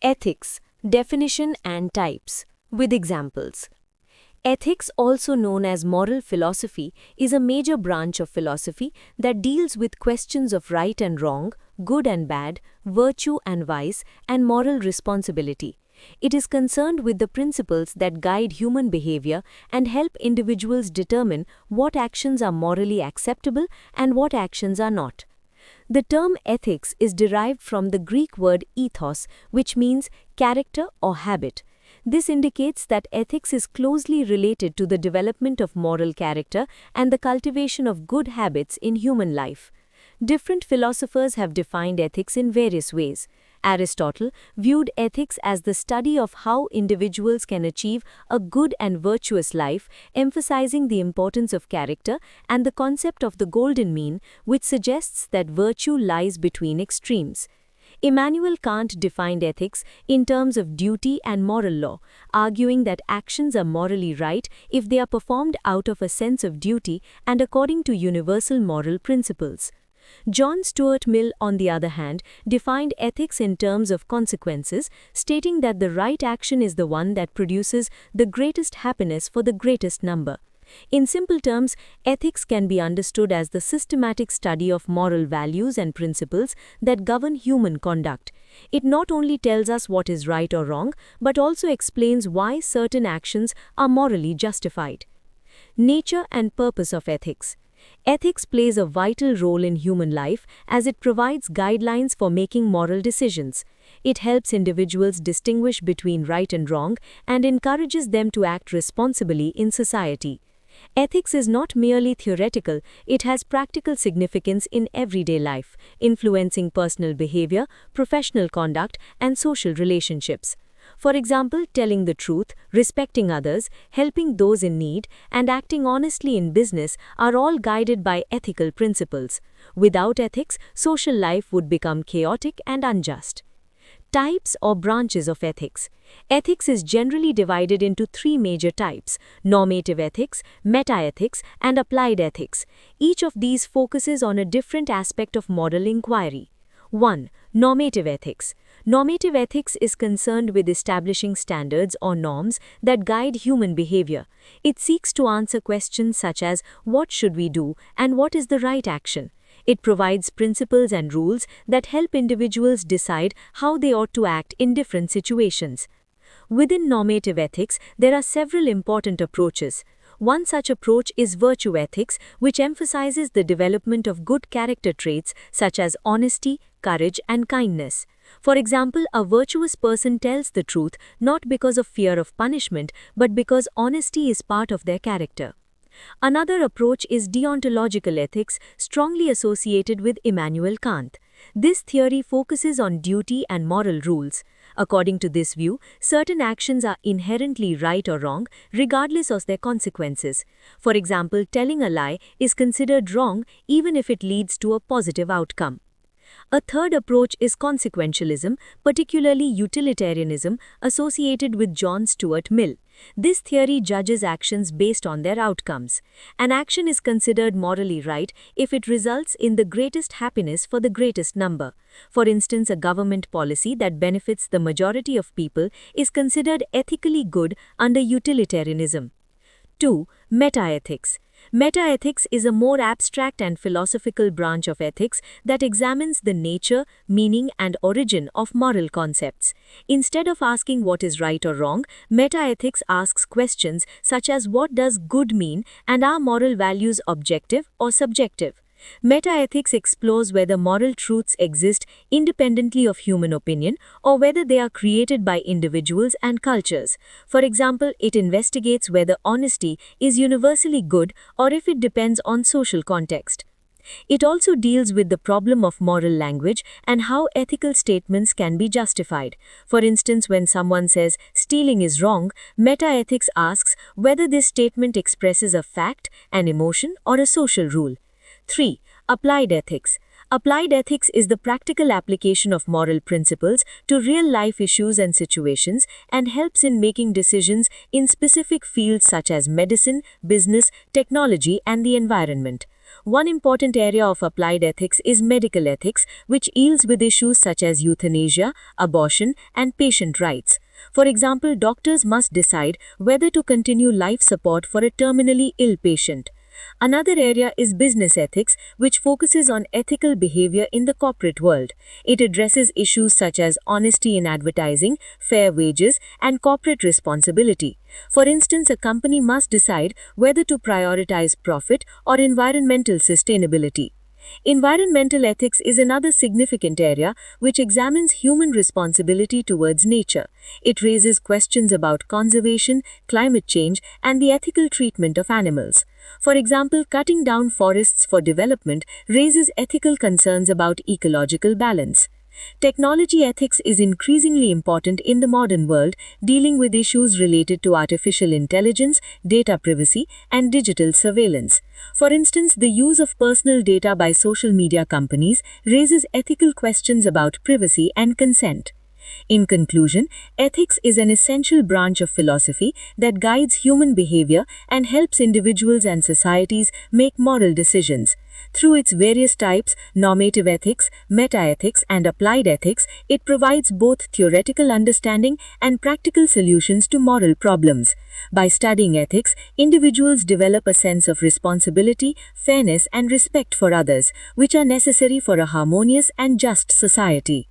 Ethics, definition and types, with examples. Ethics, also known as moral philosophy, is a major branch of philosophy that deals with questions of right and wrong, good and bad, virtue and vice, and moral responsibility. It is concerned with the principles that guide human behavior and help individuals determine what actions are morally acceptable and what actions are not. The term ethics is derived from the Greek word ethos, which means character or habit. This indicates that ethics is closely related to the development of moral character and the cultivation of good habits in human life. Different philosophers have defined ethics in various ways. Aristotle viewed ethics as the study of how individuals can achieve a good and virtuous life, emphasizing the importance of character and the concept of the golden mean, which suggests that virtue lies between extremes. Immanuel Kant defined ethics in terms of duty and moral law, arguing that actions are morally right if they are performed out of a sense of duty and according to universal moral principles. John Stuart Mill, on the other hand, defined ethics in terms of consequences, stating that the right action is the one that produces the greatest happiness for the greatest number. In simple terms, ethics can be understood as the systematic study of moral values and principles that govern human conduct. It not only tells us what is right or wrong, but also explains why certain actions are morally justified. Nature and purpose of ethics. Ethics plays a vital role in human life as it provides guidelines for making moral decisions. It helps individuals distinguish between right and wrong and encourages them to act responsibly in society. Ethics is not merely theoretical, it has practical significance in everyday life, influencing personal behavior, professional conduct, and social relationships. For example, telling the truth, respecting others, helping those in need, and acting honestly in business are all guided by ethical principles. Without ethics, social life would become chaotic and unjust. Types or branches of ethics. Ethics is generally divided into three major types: normative ethics, metaethics, and applied ethics. Each of these focuses on a different aspect of moral inquiry. 1. Normative ethics. Normative ethics is concerned with establishing standards or norms that guide human behavior. It seeks to answer questions such as what should we do and what is the right action. It provides principles and rules that help individuals decide how they ought to act in different situations. Within normative ethics, there are several important approaches. One such approach is virtue ethics, which emphasizes the development of good character traits such as honesty, courage, and kindness. For example, a virtuous person tells the truth not because of fear of punishment, but because honesty is part of their character. Another approach is deontological ethics, strongly associated with Immanuel Kant. This theory focuses on duty and moral rules. According to this view, certain actions are inherently right or wrong, regardless of their consequences. For example, telling a lie is considered wrong even if it leads to a positive outcome. A third approach is consequentialism, particularly utilitarianism, associated with John Stuart Mill. This theory judges actions based on their outcomes. An action is considered morally right if it results in the greatest happiness for the greatest number. For instance, a government policy that benefits the majority of people is considered ethically good under utilitarianism. 2. Metaethics. Metaethics is a more abstract and philosophical branch of ethics that examines the nature, meaning, and origin of moral concepts. Instead of asking what is right or wrong, metaethics asks questions such as what does good mean and are moral values objective or subjective. Metaethics explores whether moral truths exist independently of human opinion or whether they are created by individuals and cultures. For example, it investigates whether honesty is universally good or if it depends on social context. It also deals with the problem of moral language and how ethical statements can be justified. For instance, when someone says stealing is wrong, metaethics asks whether this statement expresses a fact, an emotion, or a social rule. 3. Applied ethics. Applied ethics is the practical application of moral principles to real-life issues and situations and helps in making decisions in specific fields such as medicine, business, technology, and the environment. One important area of applied ethics is medical ethics, which deals with issues such as euthanasia, abortion, and patient rights. For example, doctors must decide whether to continue life support for a terminally ill patient. Another area is business ethics, which focuses on ethical behavior in the corporate world. It addresses issues such as honesty in advertising, fair wages, and corporate responsibility. For instance, a company must decide whether to prioritize profit or environmental sustainability. Environmental ethics is another significant area which examines human responsibility towards nature. It raises questions about conservation, climate change, and the ethical treatment of animals. For example, cutting down forests for development raises ethical concerns about ecological balance. Technology ethics is increasingly important in the modern world, dealing with issues related to artificial intelligence, data privacy, and digital surveillance. For instance, the use of personal data by social media companies raises ethical questions about privacy and consent. In conclusion, ethics is an essential branch of philosophy that guides human behavior and helps individuals and societies make moral decisions. Through its various types, normative ethics, metaethics, and applied ethics, it provides both theoretical understanding and practical solutions to moral problems. By studying ethics, individuals develop a sense of responsibility, fairness, and respect for others, which are necessary for a harmonious and just society.